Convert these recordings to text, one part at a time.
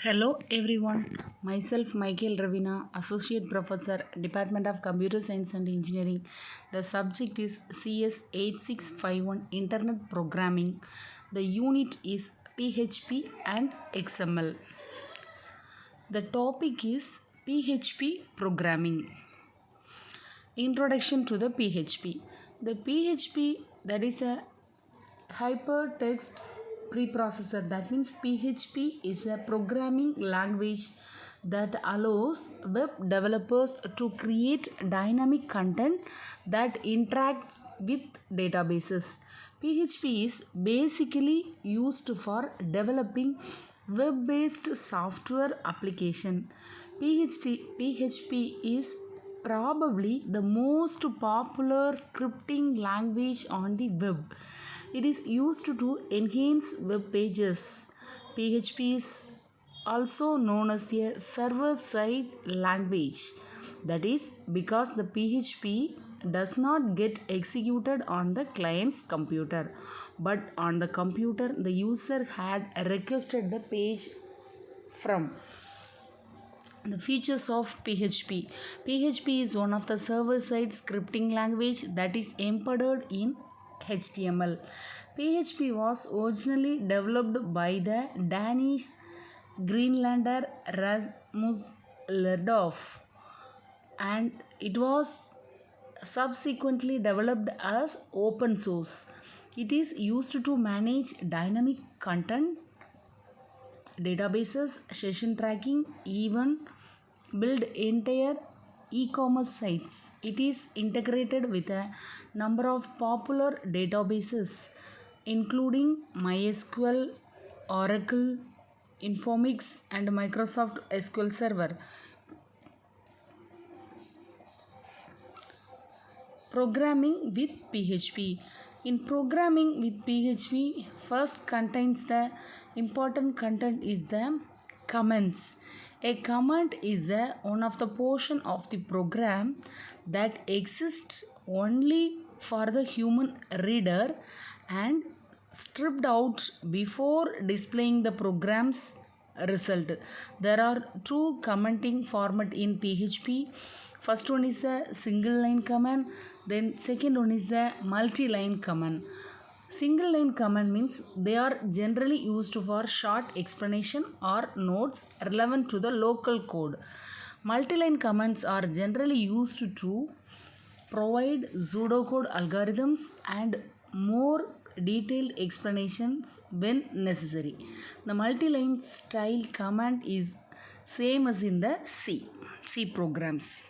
Hello everyone, myself Michael Ravina, Associate Professor, Department of Computer Science and Engineering. The subject is CS 8651 Internet Programming. The unit is PHP and XML. The topic is PHP Programming. Introduction to the PHP. The PHP, that is a hypertext preprocessor, that means PHP is a programming language that allows web developers to create dynamic content that interacts with databases. PHP is basically used for developing web-based software application. PHP is probably the most popular scripting language on the web. It is used to enhance web pages. PHP is also known as a server-side language. That is because the PHP does not get executed on the client's computer, but on the computer the user had requested the page from. The features of PHP. PHP is one of the server-side scripting language that is embedded in HTML. PHP was originally developed by the Danish Greenlander Rasmus Lerdorf, and it was subsequently developed as open source. It is used to manage dynamic content, databases, session tracking, even build entire e-commerce sites. It is integrated with a number of popular databases including MySQL, Oracle, Informix and Microsoft SQL Server. Programming with PHP. In programming with PHP, first contains the important content is the comments. A comment is one of the portion of the program that exists only for the human reader and stripped out before displaying the program's result. There are two commenting format in PHP. First one is a single line command, then second one is a multi-line command. Single line command means they are generally used for short explanation or notes relevant to the local code. Multi-line commands are generally used to provide pseudocode algorithms and more detailed explanations when necessary. The multi-line style command is same as in the C programs.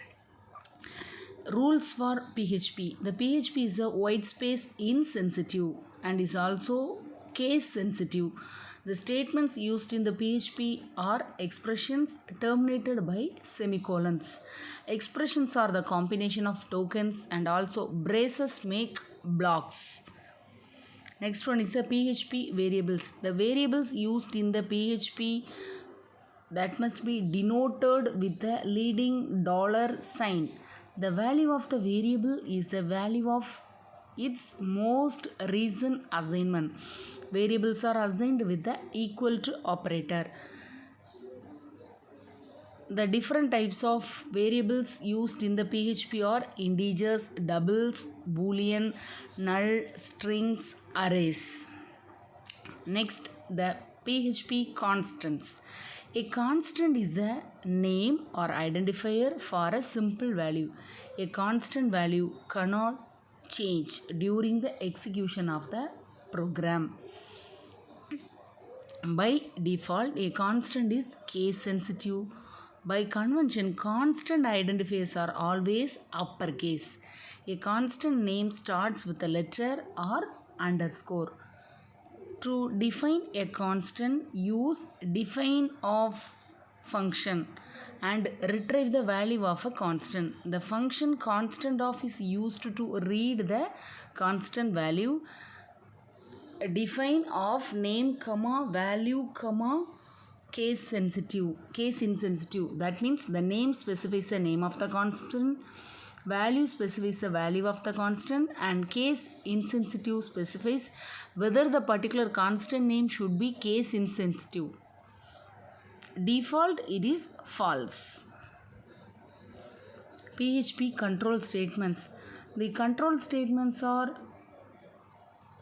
Rules for PHP. The PHP is a white space insensitive and is also case sensitive. The statements used in the PHP are expressions terminated by semicolons. Expressions are the combination of tokens and also braces make blocks. Next one is the PHP variables. The variables used in the PHP that must be denoted with a leading dollar sign. The value of the variable is the value of its most recent assignment. Variables are assigned with the equal to operator. The different types of variables used in the PHP are integers, doubles, boolean, null, strings, arrays. Next, the PHP constants. A constant is a name or identifier for a simple value. A constant value cannot change during the execution of the program. By default, a constant is case sensitive. By convention, constant identifiers are always uppercase. A constant name starts with a letter or underscore. To define a constant, use define of function and retrieve the value of a constant. The function constant of is used to read the constant value. Define of name comma value comma case insensitive. That means the name specifies the name of the constant, value specifies the value of the constant, and case insensitive specifies whether the particular constant name should be case insensitive. default it is false. PHP control statements. The control statements are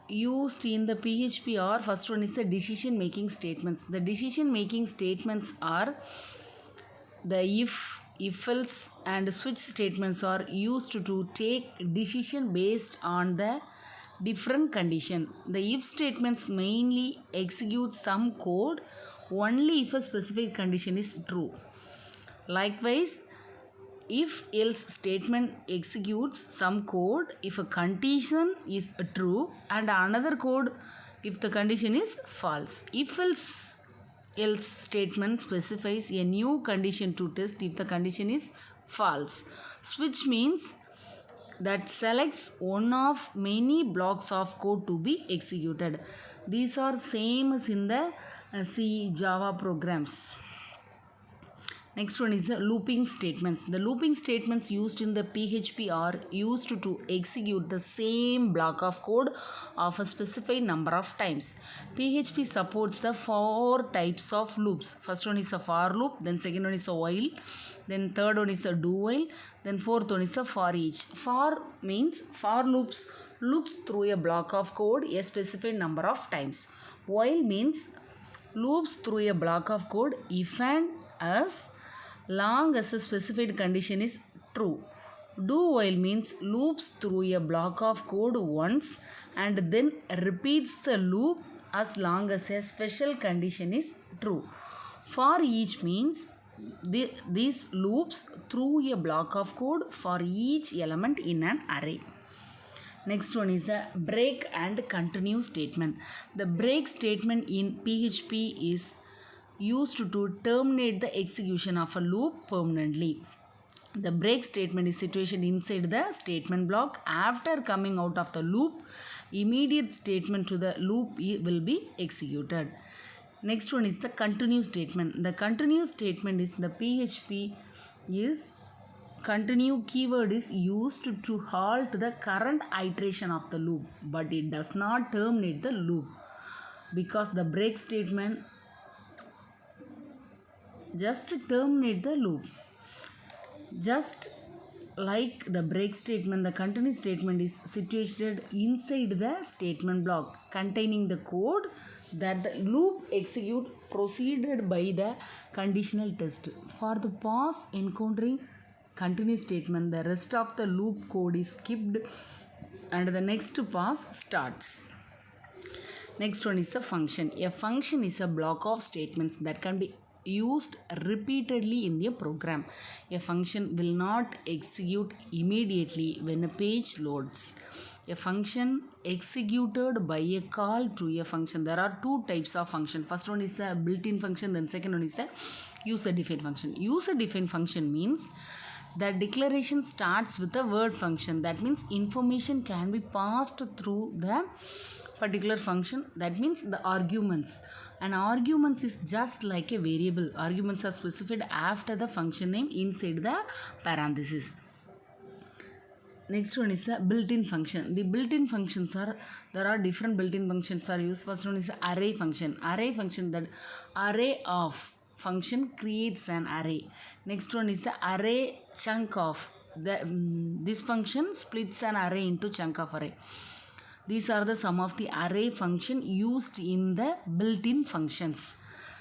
used in the PHP are, first one is the decision making statements. The decision making statements are the if else and switch statements are used to take decision based on the different condition. The if statements mainly execute some code only if a specific condition is true. Likewise, if else statement executes some code if a condition is true and another code if the condition is false. If else statement specifies a new condition to test if the condition is false. Switch means that selects one of many blocks of code to be executed. These are same as in the C, Java programs. Next one is the looping statements. The looping statements used in the PHP are used to execute the same block of code of a specified number of times. PHP supports the 4 types of loops. First one is a for loop, then second one is a while, then third one is a do while, then fourth one is a for each. For means for loops through a block of code a specified number of times. While means loops through a block of code if and as long as a specified condition is true. Do while means loops through a block of code once and then repeats the loop as long as a special condition is true. For each means these loops through a block of code for each element in an array. Next one is the break and continue statement. The break statement in PHP is used to terminate the execution of a loop permanently. The break statement is situated inside the statement block. After coming out of the loop, immediate statement to the loop will be executed. Next one is the continue statement. The continue statement is the PHP is continue keyword is used to halt the current iteration of the loop, but it does not terminate the loop because the break statement just terminate the loop. Just like the break statement, the continue statement is situated inside the statement block containing the code that the loop execute proceeded by the conditional test. For the pass encountering continue statement, the rest of the loop code is skipped and the next pass starts. Next one is a function. A function is a block of statements that can be used repeatedly in a program. A function will not execute immediately when a page loads. A function executed by a call to a function. There are 2 types of function. First one is a built-in function, then second one is a user-defined function. User-defined function means the declaration starts with a word function. That means information can be passed through the particular function. That means the arguments. And arguments is just like a variable. Arguments are specified after the function name inside the parenthesis. Next one is a built-in function. The built-in functions are, there are different built-in functions are used. First one is array function. Array function, that array of function creates an array. Next one is the array chunk of. This function splits an array into chunk of array. These are the sum of the array function used in the built-in functions.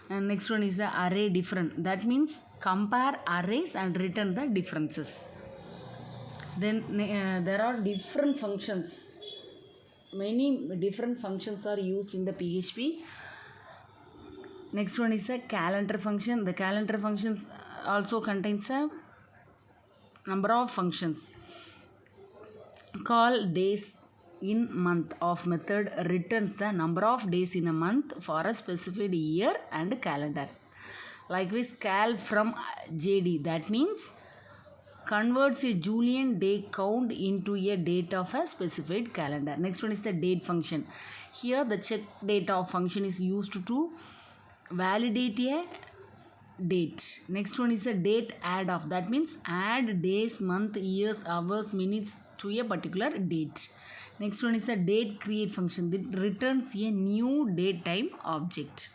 And next one is the array different. That means compare arrays and return the differences. Then there are different functions. Many different functions are used in the PHP. Next one is a calendar function. The calendar functions also contains a number of functions. Call days in month of method returns the number of days in a month for a specified year and calendar. Likewise, cal from JD, that means converts a Julian day count into a date of a specified calendar. Next one is the date function. Here the check date of function is used to validate a date. Next one is a date add of. That means add days, month, years, hours, minutes to a particular date. Next one is the date create function that returns a new date time object.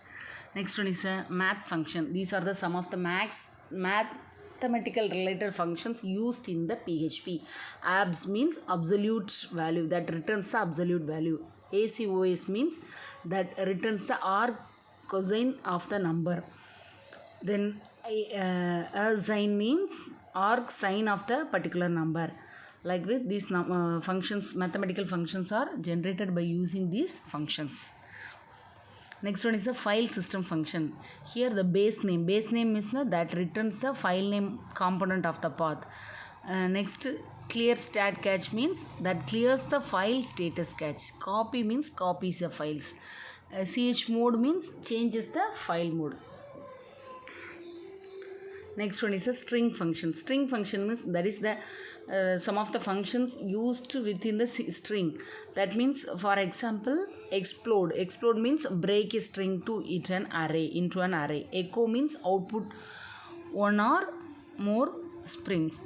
Next one is a math function. These are the some of the mathematical related functions used in the PHP. Abs means absolute value, that returns the absolute value. ACOS means that returns the arc cosine of the number. Then asine means arc sine of the particular number. Like with these functions, mathematical functions are generated by using these functions. Next one is a file system function. Here the base name. Base name is that returns the file name component of the path. Next, clear stat cache means that clears the file status cache. Copy means copies the files. Chmod means changes the file mode. Next one is a string function. String function means that is the some of the functions used within the string. That means, for example, explode. Explode means break a string to it an array into an array. Echo means output one or more strings.